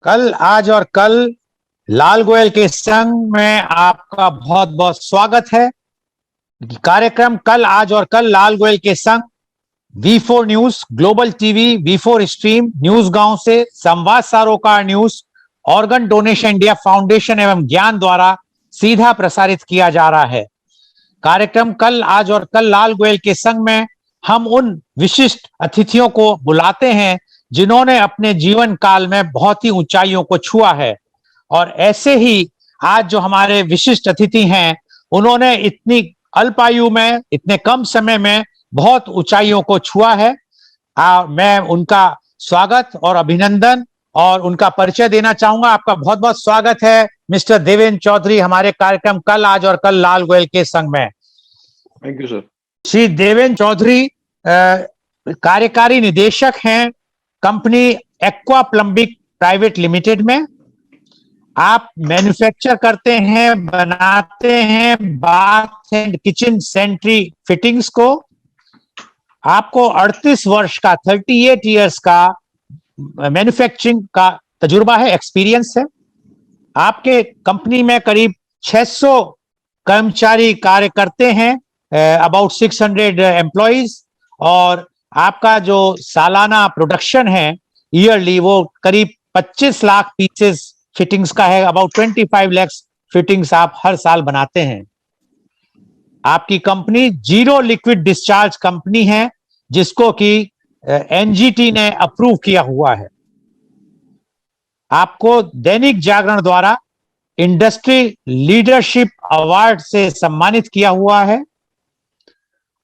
कल आज और कल लाल गोयल के संग में आपका बहुत बहुत स्वागत है। कार्यक्रम कल आज और कल लाल गोयल के संग V4 news, global TV, V4 stream, news गांव से, संवाद सरोकार news, organ donation India foundation एवं ज्ञान द्वारा सीधा प्रसारित किया जा रहा है। कार्यक्रम कल आज और कल लाल गोयल के संग में हम उन विशिष्ट अतिथियों को बुलाते हैं जिन्होंने अपने जीवन काल में बहुत ही ऊंचाइयों को छुआ है। और ऐसे ही आज जो हमारे विशिष्ट अतिथि हैं, उन्होंने इतनी अल्प आयु में, इतने कम समय में बहुत ऊंचाइयों को छुआ है। मैं उनका स्वागत और अभिनंदन और उनका परिचय देना चाहूंगा। आपका बहुत बहुत स्वागत है मिस्टर देवेंद्र चौधरी हमारे कार्यक्रम कल आज और कल लाल गोयल के संग में। Thank you sir. Shri Devendra Chaudhary कार्यकारी निदेशक हैं company aqua plumbing private limited में। आप मैन्युफैक्चर करते हैं, बनाते हैं bath and kitchen sanitary fittings को। आपको 38 वर्ष का 38 इयर्स का मैन्युफैक्चरिंग का तजुर्बा है, एक्सपीरियंस है। आपके कंपनी में करीब 600 कर्मचारी कार्य करते हैं, अबाउट 600 एम्प्लॉइज, और आपका जो सालाना प्रोडक्शन है ईयरली वो करीब 25 लाख पीसेस फिटिंग्स का है। अबाउट 25 लाख फिटिंग्स आप हर साल बनाते हैं। आपकी company zero liquid discharge company है जिसको कि एनजीटी ने अप्रूव किया हुआ है। आपको दैनिक जागरण द्वारा इंडस्ट्री लीडरशिप अवार्ड से सम्मानित किया हुआ है।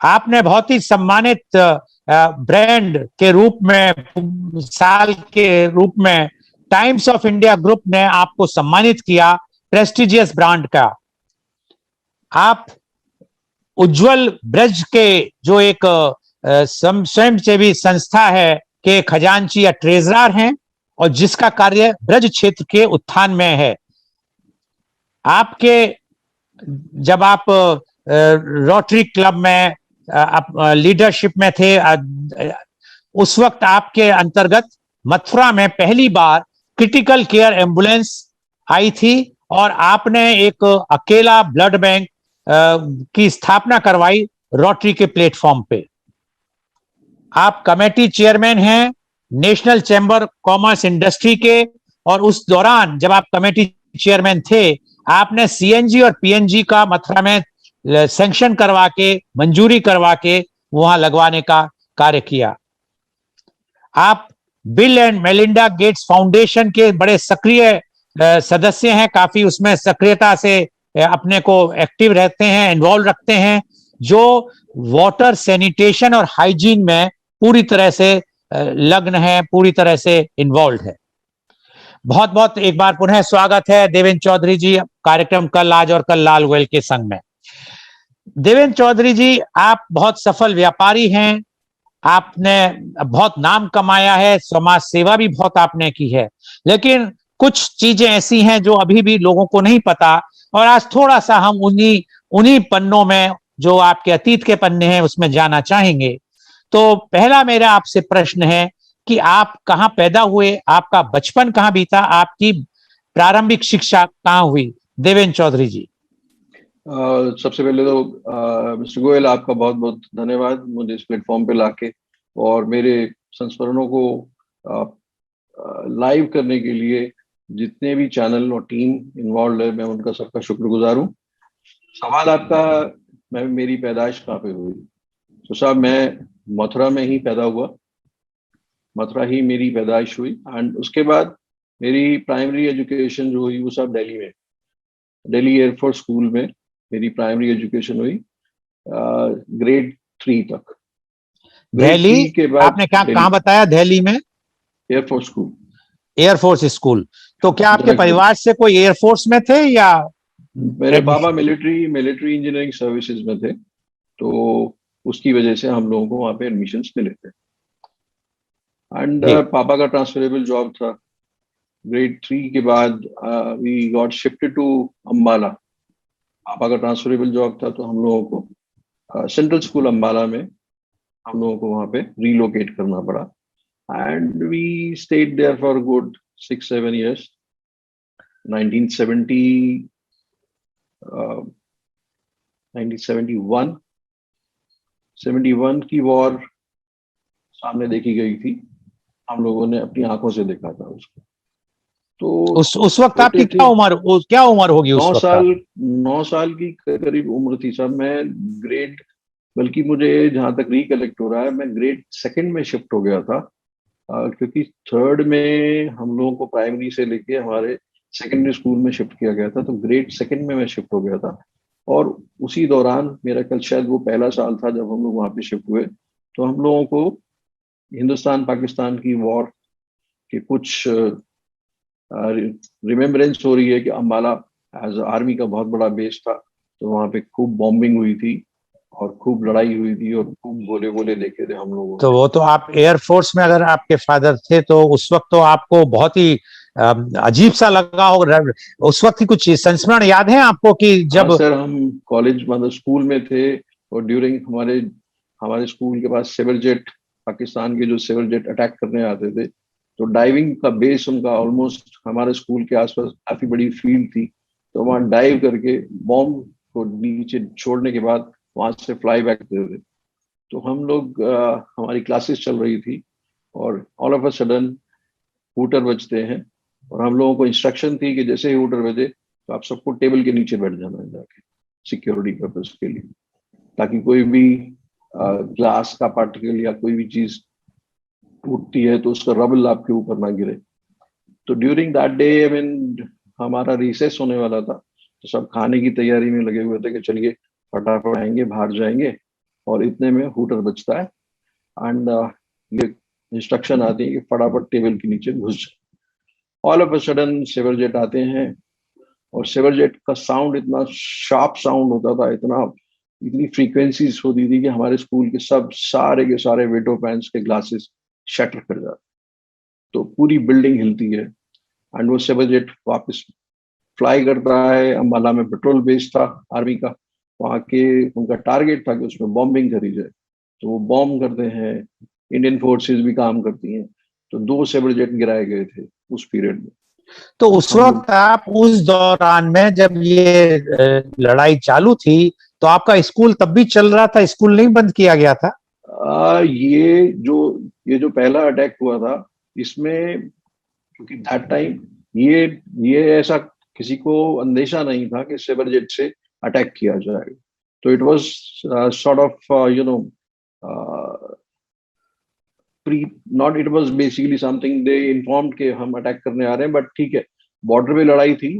आपने बहुत ही सम्मानित ब्रांड के रूप में, साल के रूप में टाइम्स ऑफ इंडिया ग्रुप ने आपको सम्मानित किया प्रेस्टिजियस ब्रांड का। आप उज्जवल ब्रज के जो एक स्वयंसेवी संस्था है के खजांची या ट्रेजरर हैं और जिसका कार्य ब्रज क्षेत्र के उत्थान में है। आपके जब आप रोटरी क्लब में आप लीडरशिप में थे, उस वक्त आपके अंतर्गत मथुरा में पहली बार क्रिटिकल केयर एम्बुलेंस आई थी और आपने एक अकेला ब्लड बैंक की स्थापना करवाई रोटरी के प्लेटफॉर्म पे। आप कमेटी चेयरमैन हैं नेशनल चैम्बर कॉमर्स इंडस्ट्री के, और उस दौरान जब आप कमेटी चेयरमैन थे आपने सीएनजी और पीएनजी का मथुरा में सैंक्शन करवा के, मंजूरी करवा के वहां लगवाने का कार्य किया। आप bill and Melinda Gates foundation के बड़े सक्रिय सदस्य हैं, काफी उसमें सक्रियता से अपने को एक्टिव रहते हैं, इन्वॉल्व रखते हैं, जो वाटर सैनिटेशन और हाइजीन में पूरी तरह से लग्न है, पूरी तरह से इन्वॉल्व है। बहुत बहुत एक बार पुनः स्वागत है देवेंद्र चौधरी जी कार्यक्रम कल आज और कल लाल गोयल के संग में। देवेंद्र चौधरी जी, आप बहुत सफल व्यापारी हैं, आपने बहुत नाम कमाया है, समाज सेवा भी बहुत आपने की है, लेकिन कुछ चीजें ऐसी हैं जो अभी भी लोगों को नहीं पता, और आज थोड़ा सा हम उन्हीं पन्नों में जो आपके अतीत के पन्ने हैं उसमें जाना चाहेंगे। तो पहला मेरा आपसे प्रश्न है कि आप कहाँ पैदा हुए, आपका बचपन कहाँ बीता, आपकी प्रारंभिक शिक्षा कहाँ हुई? देवेंद्र चौधरी जी। सबसे पहले तो मिस्टर गोयल आपका बहुत बहुत धन्यवाद मुझे इस प्लेटफॉर्म पे लाके और मेरे संस्मरणों को लाइव करने के लिए जितने भी चैनल और टीम इन्वॉल्व है मैं उनका सबका शुक्रगुजार हूँ। सवाल आपका, मेरी पैदाइश कहाँ पे हुई? तो साहब मैं मथुरा में ही पैदा हुआ, मथुरा ही मेरी पैदाइश हुई, एंड उसके बाद मेरी प्राइमरी एजुकेशन जो हुई वो सब दिल्ली में, दिल्ली एयरफोर्स स्कूल में मेरी प्राइमरी एजुकेशन हुई ग्रेड 3 तक। दिल्ली के बाद आपने क्या कहाँ बताया? दिल्ली में एयरफोर्स स्कूल। एयरफोर्स स्कूल, तो क्या आपके परिवार से कोई एयरफोर्स में थे या? मेरे पापा मिलिट्री इंजीनियरिंग सर्विसेज में थे, तो उसकी वजह से हम लोगों को वहाँ पे एडमिशंस मिले थे। एंड पापा का ट्रांसफरेबल जॉब था। ग्रेड 3 के बाद we got shifted to Ambala. पापा का ट्रांसफरेबल जॉब था तो हम लोगों को सेंट्रल स्कूल अम्बाला में हम लोगों को वहाँ पे रीलोकेट करना पड़ा, and we stayed there for good 6-7 years. 1970 1971 71 की वॉर सामने देखी गई थी, हम लोगों ने अपनी आंखों से देखा था उसको। तो उस वक्त आपकी छोटे थे, क्या उम्र होगी उस 9 वक्त साल आप? 9 साल की करीब उम्र थी साहब। मैं ग्रेड, बल्कि मुझे जहां तक रिकलेक्ट हो रहा है, मैं ग्रेड सेकंड में शिफ्ट हो गया था। क्योंकि थर्ड में हम लोगों को प्राइमरी से लेके हमारे सेकेंडरी स्कूल में शिफ्ट किया गया था, तो ग्रेड सेकंड में मैं शिफ्ट हो गया था। और उसी दौरान मेरा कल शायद वो पहला साल था जब हम लोग वहां पे शिफ्ट हुए, तो हम लोगों को हिंदुस्तान पाकिस्तान की वॉर के कुछ रिमेम्बरेंस हो रही है कि अम्बाला एज आर्मी का बहुत बड़ा बेस था, तो वहां पे खूब बॉम्बिंग हुई थी और खूब लड़ाई हुई थी और खूब गोले गोले देखे थे हम लोगों तो ने। वो तो आप एयरफोर्स में अगर आपके फादर थे तो उस वक्त तो आपको बहुत ही अजीब सा लगा होगा। उस वक्त की कुछ संस्मरण याद है आपको कि हाँ जब? सर, हम कॉलेज मतलब स्कूल में थे, और ड्यूरिंग हमारे हमारे स्कूल के पास सिविल जेट, पाकिस्तान के जो सिविल जेट अटैक करने आते थे, तो डाइविंग का बेस उनका ऑलमोस्ट हमारे स्कूल के आसपास काफी बड़ी फील्ड थी, तो वहाँ डाइव करके बॉम्ब को नीचे छोड़ने के बाद वहां से फ्लाई बैक करते थे। तो हम लोग हमारी क्लासेस चल रही थी और all of a sudden hooter बजते हैं, और हम लोगों को इंस्ट्रक्शन थी कि जैसे ही हूटर बजे तो आप सबको टेबल के नीचे बैठ जाना है जाके, सिक्योरिटी पर्पज के लिए, ताकि कोई भी ग्लास का पार्टिकल या कोई भी चीज टूटती है तो उसका रबल आपके ऊपर ना गिरे। तो during that day, I mean, हमारा रिसेस होने वाला था, तो सब खाने की तैयारी में लगे हुए थे कि चलिए फटाफट आएंगे, बाहर जाएंगे, और इतने में हूटर बजता है एंड ये इंस्ट्रक्शन आती है कि फटाफट टेबल के नीचे घुस जाए। All of a sudden Sabre jet आते हैं, और सेवर जेट का साउंड इतना शार्प साउंड होता था, इतनी फ्रीक्वेंसीज होती थी कि हमारे स्कूल के सारे विंडो पैन्स के ग्लासेस शटर कर जाते, तो पूरी बिल्डिंग हिलती है। एंड वो सेवर जेट वापस फ्लाई करता है। अम्बाला में पेट्रोल बेस था आर्मी का, वहाँ के उनका टारगेट था कि उसमें बॉम्बिंग करी जाए, तो वो बॉम्ब करते हैं। इंडियन फोर्सेस भी काम करती हैं, तो 2 सेवर जेट गिराए गए थे उस पीरियड में। तो उस हम लोग वक्त आप उस दौरान में जब ये लड़ाई चालू थी तो आपका स्कूल तब भी चल रहा था, स्कूल नहीं बंद किया गया था? ये जो पहला अटैक हुआ था, इसमें क्योंकि दैट टाइम ये ऐसा किसी को अंदेशा नहीं था कि सेबर जेट से अटैक किया जाएगा, तो it was sort of you know pre not, it was basically something they informed कि हम अटैक करने आ रहे हैं, बट ठीक है, बॉर्डर पे लड़ाई थी,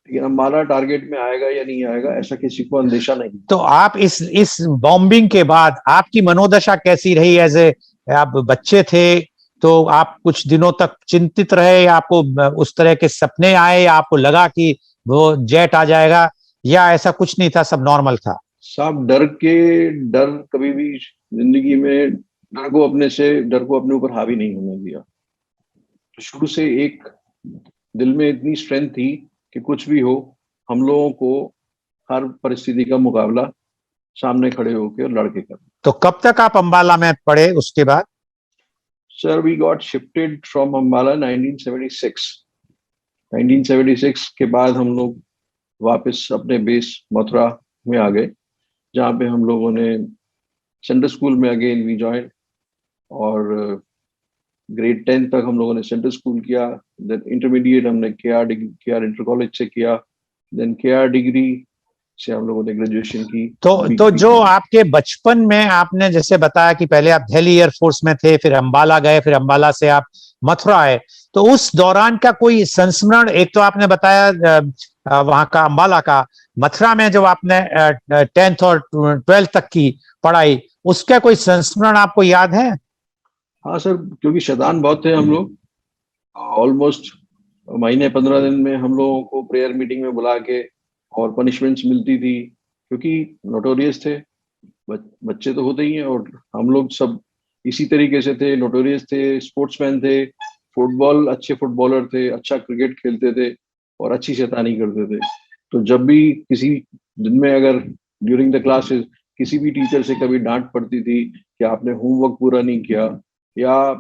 लेकिन हमारा टारगेट में आएगा या नहीं आएगा ऐसा किसी को अंदेशा नहीं। तो आप इस बॉम्बिंग के बाद आपकी मनोदशा कैसी रही? एज ए, आप बच्चे थे तो आप कुछ दिनों तक चिंतित रहे, या आपको उस तरह के सपने आए, या आपको लगा कि वो जेट आ जाएगा, या ऐसा कुछ नहीं था, सब नॉर्मल था? साहब, डर कभी भी जिंदगी में डर को अपने ऊपर हावी नहीं होने दिया। तो शुरू से एक दिल में इतनी स्ट्रेंथ थी कि कुछ भी हो, हम लोगों को हर परिस्थिति का मुकाबला सामने खड़े होकर लड़के कर। तो कब तक आप अंबाला में पढ़े उसके बाद? Sir, we got shifted from Ambala 1976। 1976 के बाद हम लोग वापस अपने बेस मथुरा में आ गए, जहाँ पे हम लोगों ने सेंट्रल स्कूल में अगेन वी ज्वाइन, और ग्रेड 10 तक हम लोगों ने सेंट्रल स्कूल किया। देन इंटरमीडिएट हमने के आर इंटर कॉलेज से किया। देन के आर डिग्री से हम लोगों ने ग्रेजुएशन की। तो जो आपके बचपन में आपने जैसे बताया कि पहले आप दिल्ली एयरफोर्स में थे, फिर अंबाला गए, फिर अंबाला से आप मथुरा आए, तो उस दौरान का कोई संस्मरण? एक तो आपने बताया वहां का अंबाला का, मथुरा में जो आपने 10th और 12th तक की पढ़ाई, उसका कोई संस्मरण आपको याद है? हाँ सर, क्योंकि शैतान बहुत थे हम लोग। ऑलमोस्ट महीने 15 दिन में हम लोगों को प्रेयर मीटिंग में बुला के और पनिशमेंट्स मिलती थी, क्योंकि नोटोरियस थे। बच्चे तो होते ही हैं, और हम लोग सब इसी तरीके से थे, नोटोरियस थे, स्पोर्ट्समैन थे, अच्छे फुटबॉलर थे, अच्छा क्रिकेट खेलते थे और अच्छी शैतानी करते थे। तो जब भी किसी दिन में अगर ड्यूरिंग द क्लासेस किसी भी टीचर से कभी डांट पड़ती थी कि आपने होमवर्क पूरा नहीं किया, या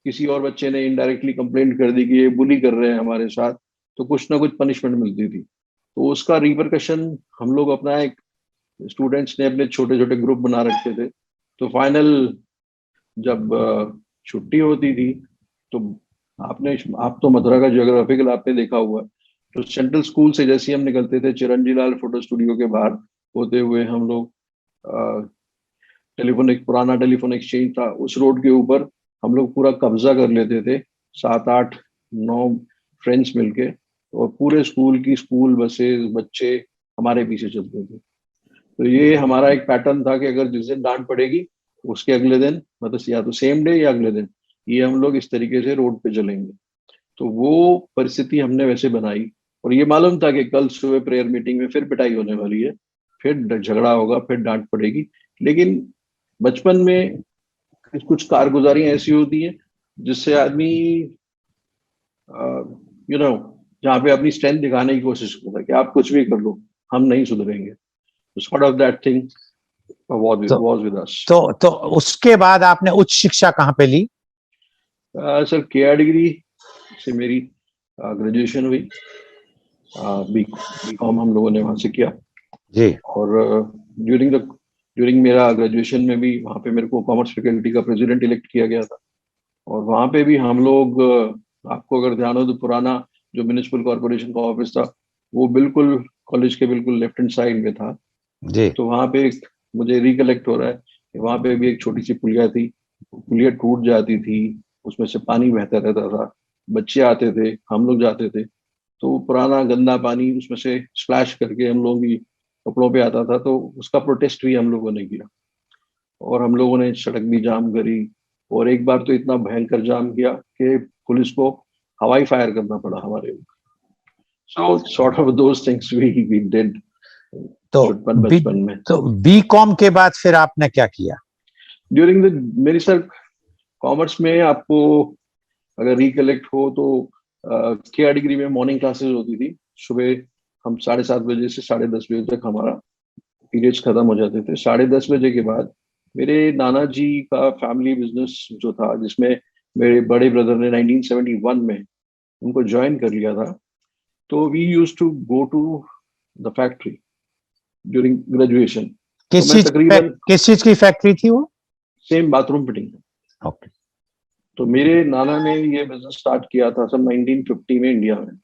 किसी और बच्चे ने इनडायरेक्टली कंप्लेंट कर दी कि ये बुली कर रहे हैं हमारे साथ, तो कुछ ना कुछ पनिशमेंट मिलती थी। तो उसका रिपरकशन हम लोग अपना एक स्टूडेंट्स ने अपने छोटे छोटे ग्रुप बना रखे थे। तो फाइनल जब छुट्टी होती थी, तो आप तो मथुरा का ज्योग्राफिकल आपने देखा हुआ है। तो सेंट्रल स्कूल से जैसे ही हम निकलते थे, चिरंजी लाल फोटो स्टूडियो के बाहर होते हुए हम लोग पुराना टेलीफोन एक्सचेंज था उस रोड के ऊपर, हम लोग पूरा कब्जा कर लेते थे, 7 8 9 फ्रेंड्स मिलके। और पूरे स्कूल की स्कूल बसेस बच्चे हमारे पीछे चलते थे। तो ये हमारा एक पैटर्न था कि अगर जिस दिन डांट पड़ेगी, उसके अगले दिन, मतलब या तो सेम डे या अगले दिन, ये हम लोग इस तरीके से रोड पे चलेंगे। तो वो परिस्थिति हमने वैसे बनाई। और ये मालूम था कि कल सुबह प्रेयर मीटिंग में फिर पिटाई होने वाली है, फिर झगड़ा होगा, फिर डांट पड़ेगी। लेकिन बचपन में कुछ कारगुजारियां ऐसी होती हैं जिससे आदमी यू नो जहाँ पे अपनी स्ट्रेंथ दिखाने की कोशिश करता है कि आप कुछ भी कर लो, हम नहीं सुधरेंगे। Sort of that thing was with us. तो उसके बाद आपने उच्च शिक्षा कहाँ पे ली? सर केआर डिग्री से मेरी ग्रेजुएशन हुई। बी कॉम हम लोगों ने वहां से किया। जी। और ड्यूरिंग मेरा ग्रेजुएशन में भी वहाँ पे मेरे को कॉमर्स फैकल्टी का प्रेसिडेंट इलेक्ट किया गया था। और वहाँ पे भी हम लोग आपको अगर ध्यान हो तो पुराना जो म्युनिसिपल कॉर्पोरेशन का ऑफिस था, वो बिल्कुल कॉलेज के बिल्कुल लेफ्ट हैंड साइड में था। जी। तो वहाँ पे मुझे रिकलेक्ट हो रहा है कि वहाँ पे भी एक छोटी सी पुलिया थी, पुलिया टूट जाती थी, उसमें से पानी बहता रहता था, बच्चे आते थे, हम लोग जाते थे, तो पुराना गंदा पानी उसमें से स्प्लैश करके हम लोग भी कपड़ों पे आता था। तो उसका प्रोटेस्ट भी हम लोगों ने किया, और हम लोगों ने सड़क भी जाम करी। और एक बार तो इतना भयंकर जाम किया कि पुलिस को हवाई फायर करना पड़ा हमारे ऊपर। So sort of those things we did तो बचपन में। तो बी कॉम के बाद फिर आपने क्या किया? ड्यूरिंग द मेरी सर कॉमर्स में आपको अगर रिकलेक्ट हो तो केआर डिग्री में मॉर्निंग क्लासेस होती थी। सुबह हम 7:30 बजे से 10:30 बजे तक हमारा पीरियड्स खत्म हो जाते थे। 10:30 बजे के बाद मेरे नाना जी का फैमिली बिजनेस जो था, जिसमें मेरे बड़े ब्रदर ने 1971 में उनको ज्वाइन कर लिया था। तो we use to go to the factory during graduation. तो मैं तकरीबन किस चीज की फैक्ट्री थी वो? Same bathroom fitting. ओके। तो मेरे नाना ने ये बिजनेस स्टार्ट किया था सब 1950 में इंडिया में।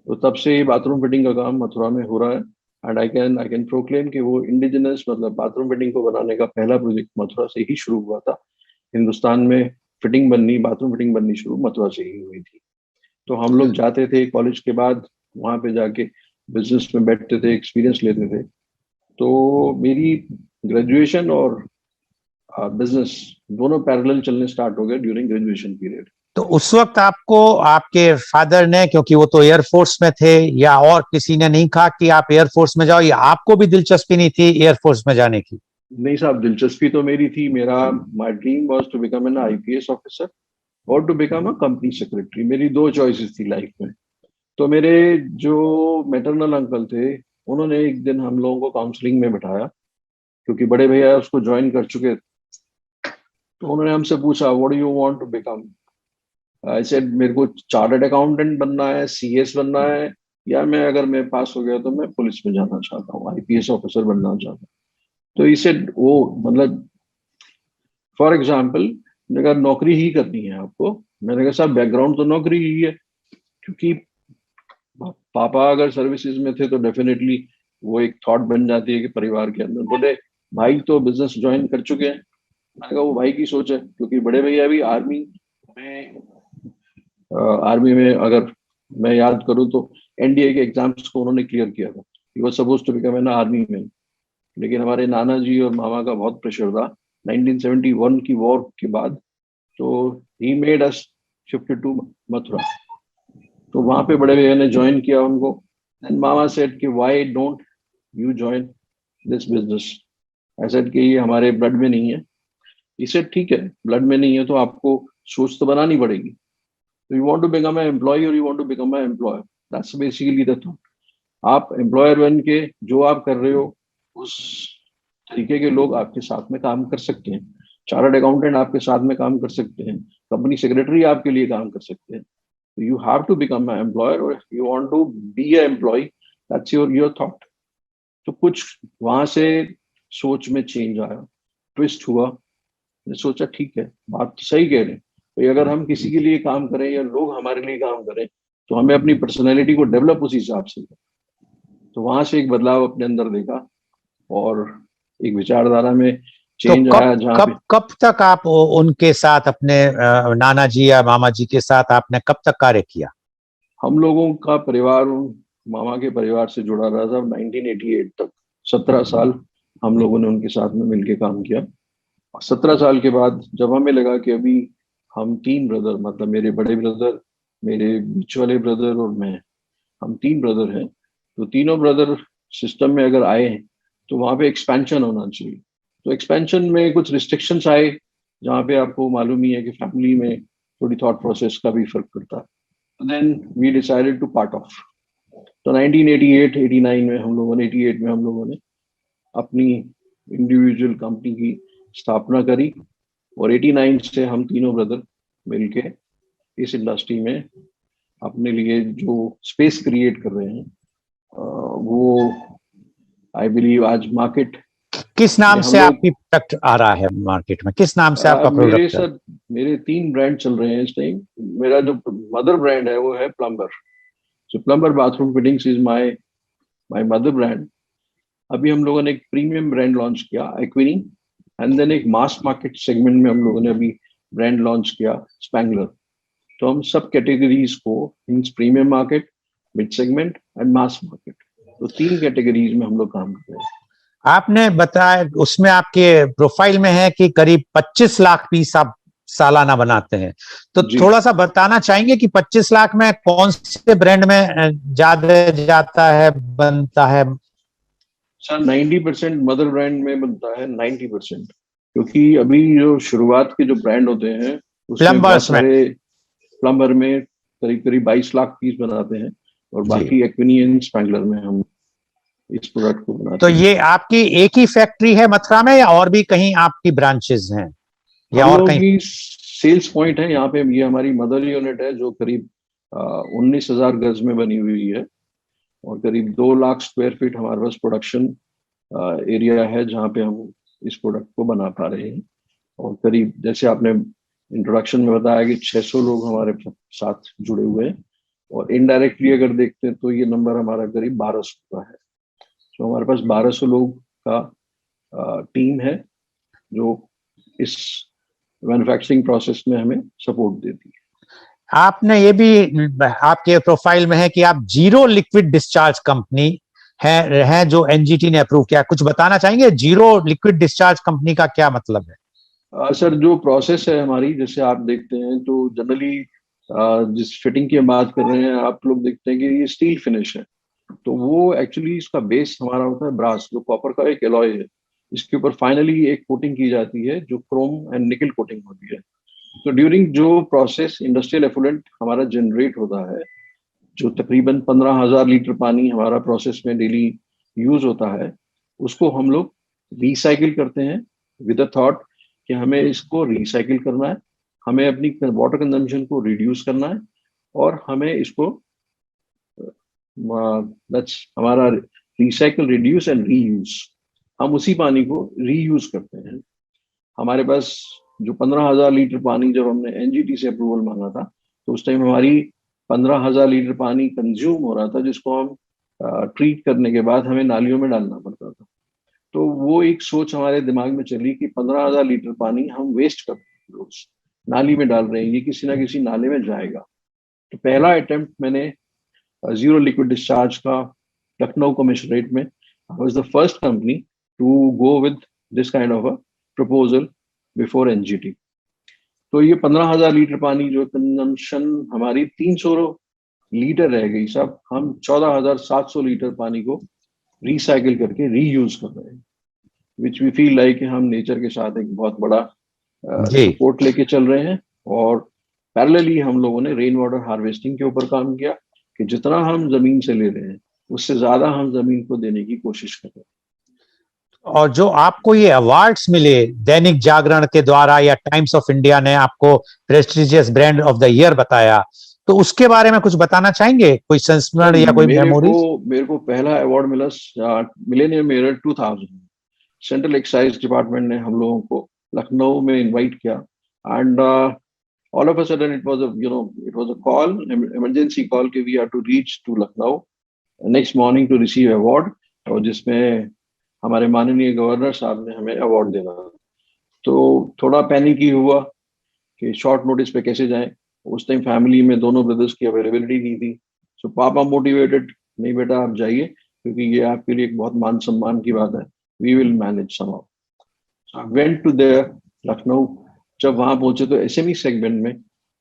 तो तब से ये बाथरूम फिटिंग का काम मथुरा में हो रहा है। एंड आई कैन प्रोक्लेम कि वो इंडिजिनस मतलब बाथरूम फिटिंग को बनाने का पहला प्रोजेक्ट मथुरा से ही शुरू हुआ था। हिंदुस्तान में बाथरूम फिटिंग बननी शुरू मथुरा से ही हुई थी। तो हम लोग जाते थे कॉलेज के बाद, वहां पे जाके बिजनेस में बैठते थे, एक्सपीरियंस लेते थे। तो मेरी ग्रेजुएशन और बिजनेस दोनों पैरेलल चलने स्टार्ट हो गए ड्यूरिंग ग्रेजुएशन पीरियड। तो उस वक्त आपको आपके फादर ने, क्योंकि वो तो एयरफोर्स में थे, या और किसी ने नहीं कहा कि आप एयरफोर्स में जाओ, या आपको भी दिलचस्पी नहीं थी एयरफोर्स में जाने की? नहीं साहब, दिलचस्पी तो मेरी थी। मेरा my dream was to become an IPS officer और to become a company secretary. मेरी दो चॉइसेस थी लाइफ में। तो मेरे जो मैटरनल अंकल थे, उन्होंने एक दिन हम लोगों को काउंसलिंग में बिठाया, क्योंकि बड़े भैया उसको ज्वाइन कर चुके थे। तो उन्होंने हमसे पूछा what do you want to become. I said मेरे को चार्टर्ड अकाउंटेंट बनना है, सीएस बनना है, या अगर मैं पास हो गया तो मैं पुलिस में जाना चाहता हूँ, आईपीएस ऑफिसर बनना चाहता हूँ। तो इसे वो मतलब फॉर एग्जाम्पल, अगर नौकरी ही करनी है आपको, मैंने कहा साहब बैकग्राउंड तो नौकरी ही है, क्योंकि पापा अगर सर्विसेज में थे तो डेफिनेटली वो एक थॉट बन जाती है कि परिवार के अंदर। बोले भाई तो बिजनेस ज्वाइन कर चुके हैं। मैंने कहा वो भाई की सोच है, क्योंकि बड़े भैया भी में आर्मी में अगर मैं याद करूं तो एनडीए के एग्जाम्स को उन्होंने क्लियर किया था। He was suppose to become an army man. लेकिन हमारे नाना जी और मामा का बहुत प्रेशर था 1971 की वॉर के बाद। तो he made us shift to Mathura. तो वहां पे बड़े भैया ने ज्वाइन किया उनको। एंड मामा सेड कि why don't you join this business. I said कि ये हमारे ब्लड में नहीं है। इसे ठीक है, ब्लड में नहीं है तो आपको सोच तो बनानी पड़ेगी। You want to become an employee और you want to become an employer, that's basically the thought. आप एम्प्लॉयर बन के जो आप कर रहे हो उस तरीके के लोग आपके साथ में काम कर सकते हैं। चार्टर्ड अकाउंटेंट आपके साथ में काम कर सकते हैं, कंपनी सेक्रेटरी आपके लिए काम कर सकते हैं। You have to become an employer और you want to be a employee, that's your thought. तो कुछ वहां से सोच में चेंज आया, ट्विस्ट हुआ। मैंने सोचा ठीक है, बात तो सही कह रहे हैं, तो अगर हम किसी के लिए काम करें या लोग हमारे लिए काम करें तो हमें अपनी पर्सनैलिटी को डेवलप उस हिसाब से करें। तो वहां से एक बदलाव अपने अंदर देखा और एक विचारधारा में तो चेंज आया जहाँ पे कब तक आप उनके साथ अपने नाना जी या मामा जी के साथ आपने कब तक कार्य किया? हम लोगों का परिवार मामा के परिवार से जुड़ा रहा था 1988 तक। 17 साल हम लोगों ने उनके साथ में मिलकर काम किया। और 17 साल के बाद जब हमें लगा कि अभी हम तीन ब्रदर, मतलब मेरे बड़े ब्रदर, मेरे बीच वाले ब्रदर और मैं, हम तीन ब्रदर हैं, तो तीनों ब्रदर सिस्टम में अगर आए हैं तो वहाँ पे एक्सपेंशन होना चाहिए। तो एक्सपेंशन में कुछ रिस्ट्रिक्शंस आए, जहाँ पे आपको मालूम ही है कि फैमिली में थोड़ी थॉट प्रोसेस का भी फर्क पड़ता है। Then we decided to part off. तो 1988 89 में हम लोगों ने 88 में हम लोगों ने अपनी इंडिविजुअल कंपनी की स्थापना करी और 89 से हम तीनों ब्रदर मिलके इस इंडस्ट्री में अपने लिए जो स्पेस क्रिएट कर रहे हैं वो आई बिलीव आज मार्केट किस में नाम हम से लोग आपकी प्रोडक्ट आ रहा है मार्केट में? किस नाम से आपका मेरे प्रोडक्ट है? साथ मेरे तीन ब्रांड चल रहे हैं इस टाइम। मेरा जो मदर ब्रांड है वो है plumber. So plumber bathroom fittings is my my mother brand. अभी हम लोगों ने एक प्रीमियम ब्रांड लॉन्च किया एक्विनी, एंड देन एक मास मार्केट सेगमेंट में हम लोगों ने अभी ब्रांड लॉन्च किया स्पैंगलर। तो हम सब कैटेगरीज को, means premium market, mid segment and mass market, तो तीन कैटेगरीज में हम लोग काम कर रहे हैं। आपने बताया उसमें आपके प्रोफाइल में है कि करीब 25 लाख पीस आप सालाना बनाते हैं, तो जी थोड़ा सा बताना चाहेंगे कि 25 लाख में कौन से ब्रांड में ज्यादा जाता है, बनता है? सर 90% मदर ब्रांड में बनता है, 90%। क्योंकि अभी जो शुरुआत के जो ब्रांड होते हैं उसमें बहुत प्लम्बर्स में? सारे, प्लम्बर में करीब करीब 22 लाख पीस बनाते हैं और जी। बाकी एक्विनी स्पैंगलर में हम इस प्रोडक्ट को तो बनाते हैं। ये आपकी एक ही फैक्ट्री है मथुरा में या और भी कहीं आपकी ब्रांचेस हैं या हम और लोगों कहीं? की सेल्स पॉइंट है यहाँ पे, ये हमारी मदर यूनिट है जो करीब 19,000 गज में बनी हुई है और करीब 2 लाख स्क्वायर फीट हमारे पास प्रोडक्शन एरिया है जहाँ पे हम इस प्रोडक्ट को बना पा रहे हैं। और करीब जैसे आपने इंट्रोडक्शन में बताया कि 600 लोग हमारे साथ जुड़े हुए हैं और इनडायरेक्टली अगर देखते हैं तो ये नंबर हमारा करीब 1200 का है। तो हमारे पास 1200 लोग का टीम है जो इस मैन्युफैक्चरिंग प्रोसेस में हमें सपोर्ट देती है। आपने ये भी आपके प्रोफाइल में है कि आप जीरो लिक्विड डिस्चार्ज कंपनी है जो एनजीटी ने अप्रूव किया। कुछ बताना चाहेंगे जीरो लिक्विड डिस्चार्ज कंपनी का क्या मतलब है? सर जो प्रोसेस है हमारी, जैसे आप देखते हैं तो जनरली जिस फिटिंग की बात कर रहे हैं आप लोग देखते हैं कि ये स्टील फिनिश है, तो वो एक्चुअली इसका बेस हमारा होता है ब्रास, जो कॉपर का एक एलॉय है। इसके ऊपर फाइनली एक कोटिंग की जाती है जो क्रोम एंड निकल कोटिंग होती है। तो ड्यूरिंग जो प्रोसेस इंडस्ट्रियल एफुलेंट हमारा जनरेट होता है, जो तकरीबन 15,000 लीटर पानी हमारा प्रोसेस में डेली यूज होता है, उसको हम लोग रिसाइकिल करते हैं विद अ थॉट कि हमें इसको रिसाइकिल करना है, हमें अपनी वाटर कंजम्पशन को रिड्यूस करना है और हमें इसको दैट्स हमारा रिसाइकिल, रिड्यूस एंड रीयूज। हम उसी पानी को रीयूज करते हैं। हमारे पास जो 15,000 लीटर पानी जब हमने एनजीटी से अप्रूवल मांगा था तो उस टाइम हमारी 15,000 लीटर पानी कंज्यूम हो रहा था, जिसको हम ट्रीट करने के बाद हमें नालियों में डालना पड़ता था। तो वो एक सोच हमारे दिमाग में चली कि 15,000 लीटर पानी हम वेस्ट कर रोज नाली में डाल रहे हैं, ये किसी ना किसी नाले में जाएगा। तो पहला अटेम्प्ट मैंने जीरो लिक्विड डिस्चार्ज का लखनऊ कमिश्नरेट में, I was the first company to go with this kind of a proposal before NGT. तो ये 15,000 लीटर पानी जो कंजम्पशन हमारी 300 लीटर रह गई, सब हम 14,700 लीटर पानी को रिसाइकिल करके रीयूज कर रहे हैं, विच वी फील लाइक हम नेचर के साथ एक बहुत बड़ा जी। सपोर्ट लेके चल रहे हैं। और पैरेलली हम लोगों ने रेन वाटर हार्वेस्टिंग के ऊपर काम किया कि जितना हम जमीन से ले रहे हैं उससे ज्यादा हम जमीन को देने की कोशिश कर रहे हैं। और जो आपको ये अवार्ड्स मिले दैनिक जागरण के द्वारा या टाइम्स ऑफ इंडिया ने आपको prestigious brand of the year बताया, तो उसके बारे में कुछ बताना चाहेंगे? कोई सर संस्मरण या कोई मेमोरीज? मेरे को पहला अवार्ड मिला millennium mirror 2000। Central excise department ने हम लोगों को लखनऊ में इनवाइट किया, and all of a sudden it was a it was a call, emergency call कि we have to reach to Lucknow next morning to receive award, और जिसमें हमारे माननीय गवर्नर साहब ने हमें अवार्ड देना। तो थोड़ा पैनिक ही हुआ कि शॉर्ट नोटिस पे कैसे जाएं। उस टाइम फैमिली में दोनों ब्रदर्स की अवेलेबिलिटी नहीं थी। सो पापा मोटिवेटेड, नहीं बेटा आप जाइए, क्योंकि ये आपके लिए एक बहुत मान सम्मान की बात है, we will manage somehow. So I went to there Lucknow. जब वहां पहुंचे तो एसएमई सेगमेंट में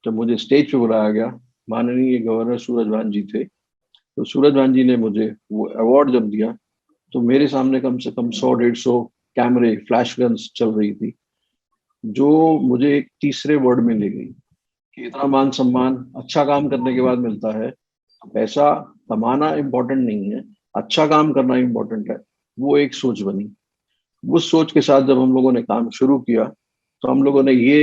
जब मुझे स्टेज पे बुलाया गया, माननीय गवर्नर सूरजभान जी थे, तो सूरजभान जी ने मुझे वो अवार्ड जब दिया, तो मेरे सामने कम से कम 100-150 कैमरे, फ्लैश गन्स चल रही थी, जो मुझे एक तीसरे वर्ड में ले गई कि इतना मान सम्मान अच्छा काम करने के बाद मिलता है। पैसा कमाना इम्पोर्टेंट नहीं है, अच्छा काम करना इम्पोर्टेंट है। वो एक सोच बनी। उस सोच के साथ जब हम लोगों ने काम शुरू किया, तो हम लोगों ने ये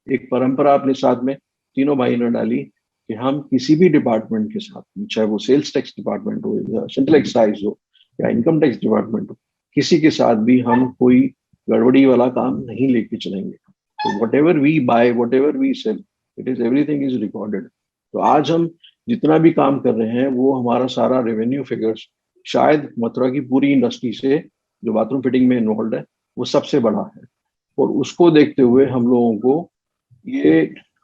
एक परंपरा अपने साथ में तीनों भाई ने डाली कि हम किसी भी डिपार्टमेंट के साथ, चाहे वो सेल्स टैक्स डिपार्टमेंट हो या सेंट्रल एक्साइज हो या इनकम टैक्स डिपार्टमेंट हो, किसी के साथ भी हम कोई गड़बड़ी वाला काम नहीं लेके चलेंगे। तो whatever we buy, whatever we sell, it is everything is recorded. तो आज हम जितना भी काम कर रहे हैं, वो हमारा सारा रेवेन्यू फिगर्स शायद मथुरा की पूरी इंडस्ट्री से जो बाथरूम फिटिंग में इन्वॉल्व है, वो सबसे बड़ा है। और उसको देखते हुए हम लोगों को ये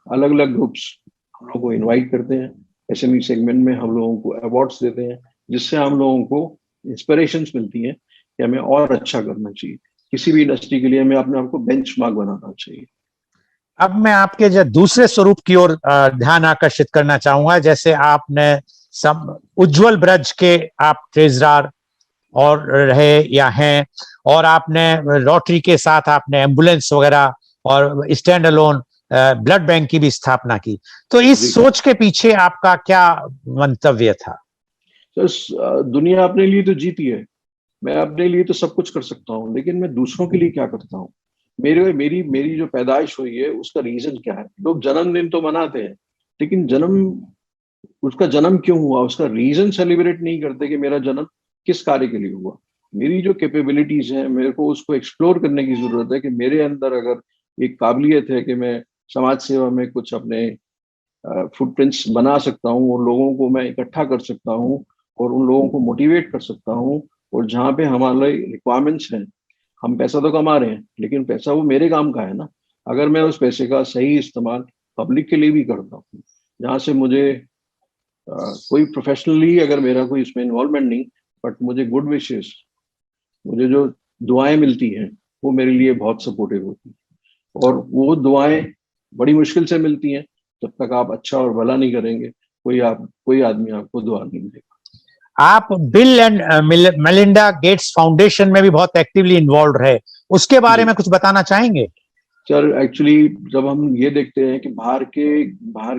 अलग अलग ग्रुप्स हम लोगों को इनवाइट करते हैं, एसएमई सेगमेंट में हम लोगों को अवार्ड्स देते हैं, जिससे हम लोगों को इंस्पिरेशंस मिलती हैं कि हमें और अच्छा करना चाहिए। किसी भी इंडस्ट्री के लिए हमें अपने आप को बेंचमार्क बनाना चाहिए। अब मैं आपके जो दूसरे स्वरूप की ओर ध्यान आकर्षित करना चाहूंगा। जैसे आपने सब उज्जवल ब्रज के आप ट्रेजरर और रहे या हैं, और आपने रोटरी के साथ आपने एम्बुलेंस वगैरह और स्टैंड अलोन ब्लड बैंक की भी स्थापना की। तो इस सोच के पीछे आपका क्या मंतव्य था? तो दुनिया अपने लिए तो जीती है, मैं अपने लिए तो सब कुछ कर सकता हूँ, लेकिन मैं दूसरों के लिए क्या करता हूँ? मेरे मेरी मेरी जो पैदाइश हुई है उसका रीजन क्या है? लोग जन्मदिन तो मनाते हैं, लेकिन उसका जन्म क्यों हुआ, उसका रीजन सेलिब्रेट नहीं करते कि मेरा जन्म किस कार्य के लिए हुआ। मेरी जो कैपेबिलिटीज है, मेरे को उसको एक्सप्लोर करने की जरूरत है कि मेरे अंदर अगर एक काबिलियत है कि मैं समाज सेवा में कुछ अपने फुटप्रिंट्स बना सकता हूँ, और लोगों को मैं इकट्ठा कर सकता हूँ और उन लोगों को मोटिवेट कर सकता हूँ। और जहाँ पे हमारे रिक्वायरमेंट्स हैं, हम पैसा तो कमा रहे हैं, लेकिन पैसा वो मेरे काम का है ना। अगर मैं उस पैसे का सही इस्तेमाल पब्लिक के लिए भी करता हूँ, जहाँ से मुझे कोई प्रोफेशनली अगर मेरा कोई इसमें इन्वॉल्वमेंट नहीं, बट मुझे गुड विशेस, मुझे जो दुआएं मिलती हैं, वो मेरे लिए बहुत सपोर्टिव होती हैं। और वो दुआएं बड़ी मुश्किल से मिलती हैं। जब तक आप अच्छा और भला नहीं करेंगे, कोई आदमी आपको दुआ नहीं देगा। आप bill and Melinda Gates foundation में भी बहुत एक्टिवली इन्वॉल्व रहे, उसके बारे में कुछ बताना चाहेंगे? सर एक्चुअली जब हम ये देखते हैं कि बाहर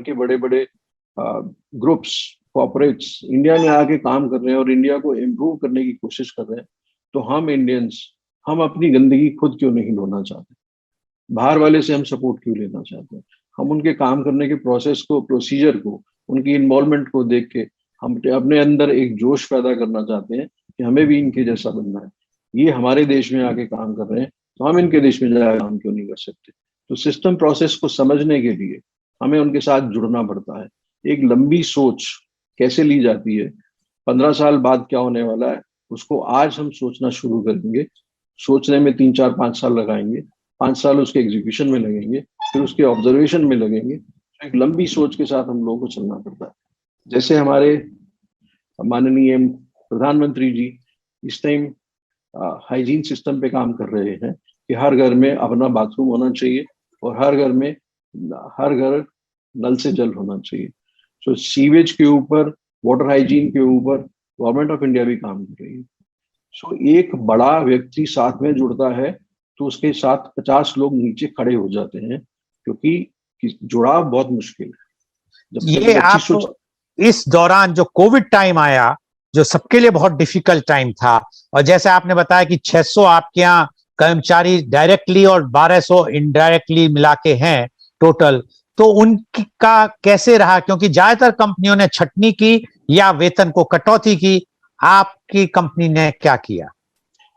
के बड़े बड़े ग्रुप्स, कॉर्पोरेट्स इंडिया में आके काम कर रहे हैं और इंडिया को इम्प्रूव करने की कोशिश कर रहे हैं, तो हम इंडियंस, हम अपनी गंदगी खुद क्यों नहीं ढोना चाहते? बाहर वाले से हम सपोर्ट क्यों लेना चाहते हैं? हम उनके काम करने के प्रोसेस को, प्रोसीजर को, उनकी इन्वॉल्वमेंट को देख के हम अपने अंदर एक जोश पैदा करना चाहते हैं कि हमें भी इनके जैसा बनना है। ये हमारे देश में आके काम कर रहे हैं, तो हम इनके देश में जाकर काम क्यों नहीं कर सकते? तो सिस्टम प्रोसेस को समझने के लिए हमें उनके साथ जुड़ना पड़ता है। एक लंबी सोच कैसे ली जाती है, 15 साल बाद क्या होने वाला है, उसको आज हम सोचना शुरू करेंगे। सोचने में 3-4-5 साल लगाएंगे, 5 साल उसके एग्जीक्यूशन में लगेंगे, फिर उसके ऑब्जर्वेशन में लगेंगे। तो एक लंबी सोच के साथ हम लोगों को चलना पड़ता है। जैसे हमारे माननीय प्रधानमंत्री जी इस टाइम हाइजीन सिस्टम पे काम कर रहे हैं कि हर घर में अपना बाथरूम होना चाहिए और हर घर नल से जल होना चाहिए। तो सीवेज के ऊपर, वाटर हाइजीन के ऊपर गवर्नमेंट ऑफ इंडिया भी काम कर रही है। सो एक बड़ा व्यक्ति साथ में जुड़ता है तो उसके साथ 50 लोग नीचे खड़े हो जाते हैं, क्योंकि जुड़ाव बहुत मुश्किल है। जब तक ये आप इस दौरान जो कोविड टाइम आया, जो सबके लिए बहुत डिफिकल्ट टाइम था। और जैसे आपने बताया कि 600 आपके यहाँ कर्मचारी डायरेक्टली और 1200 इनडायरेक्टली मिला के हैं टोटल, तो उनका कैसे रहा? क्योंकि ज्यादातर कंपनियों ने छटनी की या वेतन को कटौती की, आपकी कंपनी ने क्या किया?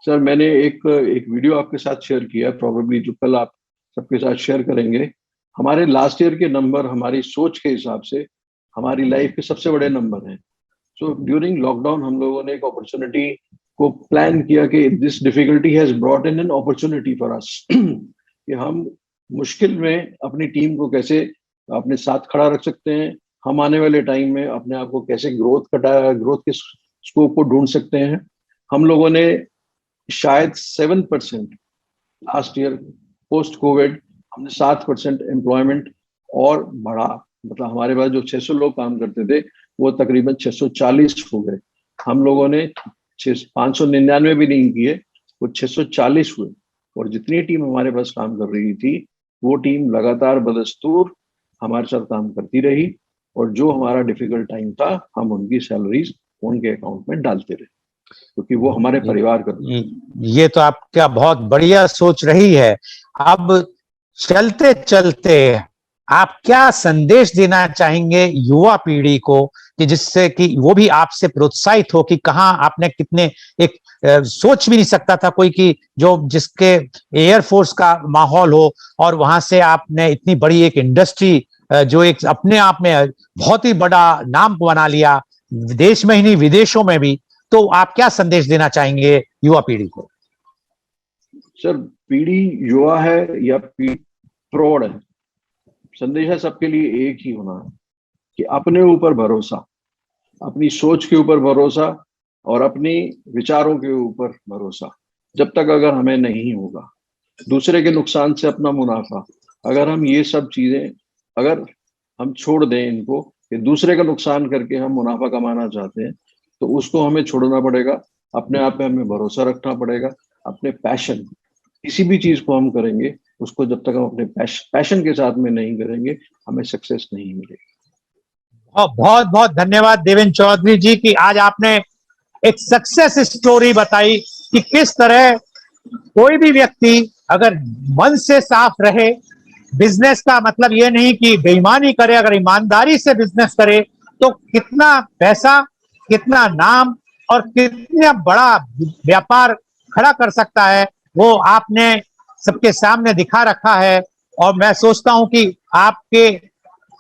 सर, मैंने एक एक वीडियो आपके साथ शेयर किया, प्रोबेबली जो कल आप सबके साथ शेयर करेंगे। हमारे लास्ट ईयर के नंबर हमारी सोच के हिसाब से हमारी लाइफ के सबसे बड़े नंबर हैं। सो ड्यूरिंग लॉकडाउन हम लोगों ने एक अपॉर्चुनिटी को प्लान किया कि this difficulty has brought in an opportunity for us कि हम मुश्किल में अपनी टीम को कैसे अपने साथ खड़ा रख सकते हैं, हम आने वाले टाइम में अपने आप को कैसे ग्रोथ के स्कोप को ढूंढ सकते हैं। हम लोगों ने शायद 7% लास्ट ईयर पोस्ट कोविड हमने 7% एम्प्लॉयमेंट और बढ़ा। मतलब हमारे पास जो 600 लोग काम करते थे वो तकरीबन 640 हो गए। हम लोगों ने 599 भी नहीं किए, वो 640 हुए। और जितनी टीम हमारे पास काम कर रही थी वो टीम लगातार बदस्तूर हमारे साथ काम करती रही, और जो हमारा डिफिकल्ट टाइम था हम उनकी सैलरीज उनके अकाउंट में डालते रहे, क्योंकि वो हमारे परिवार का। ये तो आपका बहुत बढ़िया सोच रही है। अब चलते चलते आप क्या संदेश देना चाहेंगे युवा पीढ़ी को, कि जिससे कि वो भी आपसे प्रोत्साहित हो? कि कहाँ आपने कितने एक सोच भी नहीं सकता था कोई कि जो जिसके एयरफोर्स का माहौल हो, और वहां से आपने इतनी बड़ी एक इंडस्ट्री जो एक अपने आप में बहुत ही बड़ा नाम बना लिया, देश में ही नहीं विदेशों में भी। तो आप क्या संदेश देना चाहेंगे युवा पीढ़ी को? सर, पीढ़ी युवा है या पीढ़ी प्रौढ़ है, संदेश है सबके लिए एक ही होना है कि अपने ऊपर भरोसा, अपनी सोच के ऊपर भरोसा और अपनी विचारों के ऊपर भरोसा। जब तक अगर हमें नहीं होगा, दूसरे के नुकसान से अपना मुनाफा, अगर हम ये सब चीजें अगर हम छोड़ दें इनको कि दूसरे का नुकसान करके हम मुनाफा कमाना चाहते हैं, तो उसको हमें छोड़ना पड़ेगा। अपने आप पे हमें भरोसा रखना पड़ेगा। अपने पैशन, किसी भी चीज को हम करेंगे उसको जब तक हम अपने पैशन के साथ में नहीं करेंगे, हमें सक्सेस नहीं मिलेगी। बहुत बहुत धन्यवाद देवेंद्र चौधरी जी कि आज आपने एक सक्सेस स्टोरी बताई कि किस तरह कोई भी व्यक्ति अगर मन से साफ रहे, बिजनेस का मतलब ये नहीं कि बेईमानी करे, अगर ईमानदारी से बिजनेस करे तो कितना पैसा, कितना नाम और कितना बड़ा व्यापार खड़ा कर सकता है, वो आपने सबके सामने दिखा रखा है। और मैं सोचता हूं कि आपके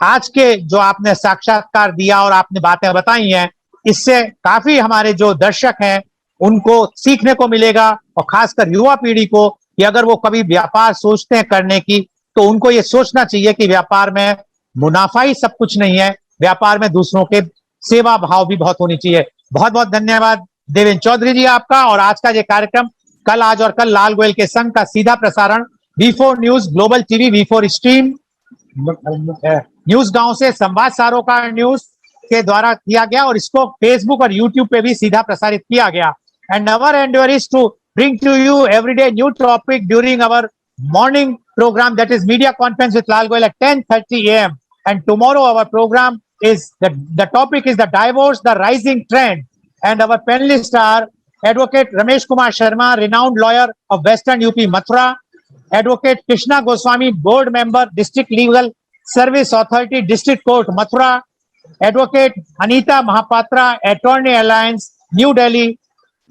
आज के जो आपने साक्षात्कार दिया और आपने बातें बताई हैं, इससे काफी हमारे जो दर्शक हैं उनको सीखने को मिलेगा, और खासकर युवा पीढ़ी को कि अगर वो कभी व्यापार सोचते हैं करने की, तो उनको ये सोचना चाहिए कि व्यापार में मुनाफा ही सब कुछ नहीं है, व्यापार में दूसरों के सेवा भाव भी बहुत होनी चाहिए। बहुत बहुत धन्यवाद देवेंद्र चौधरी जी आपका। और आज का ये कार्यक्रम कल, आज और कल लाल गोयल के संघ का सीधा प्रसारण V4 news, global TV, V4 stream, news गांव से संवाद सारोकार न्यूज के द्वारा किया गया, और इसको फेसबुक और यूट्यूब पे भी सीधा प्रसारित किया गया। And our endeavour is to bring to you every day new topic during our morning program, that is media conference with Lal Goyal at 10:30 a.m. And tomorrow our program is the topic is the divorce, the rising trend, and our panelists are Advocate Ramesh Kumar Sharma, renowned lawyer of Western UP Mathura; Advocate Krishna Goswami, board member, District Legal Service Authority, District Court Mathura; Advocate Anita Mahapatra, Attorney Alliance, New Delhi;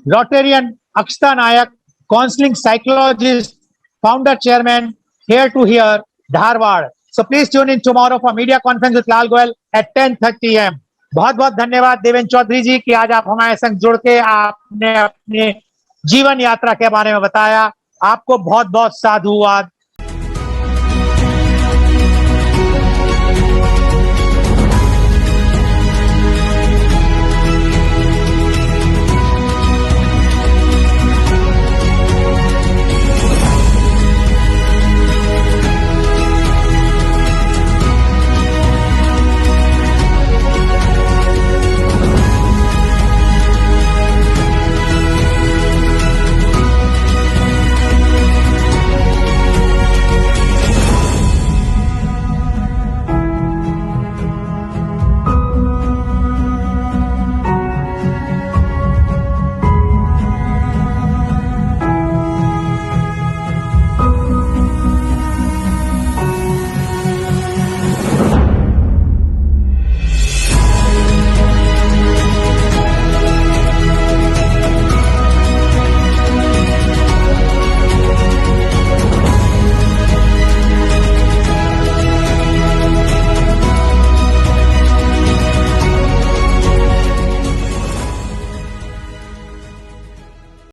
Rotarian Akshta Nayak, counseling psychologist, founder chairman, Here to Hear, Dharwad. So please tune in tomorrow for media conference with Lal Goyal at 10:30 a.m. बहुत बहुत धन्यवाद देवेंद्र चौधरी जी कि आज आप हमारे संग जुड़ के आपने अपने जीवन यात्रा के बारे में बताया। आपको बहुत बहुत साधुवाद।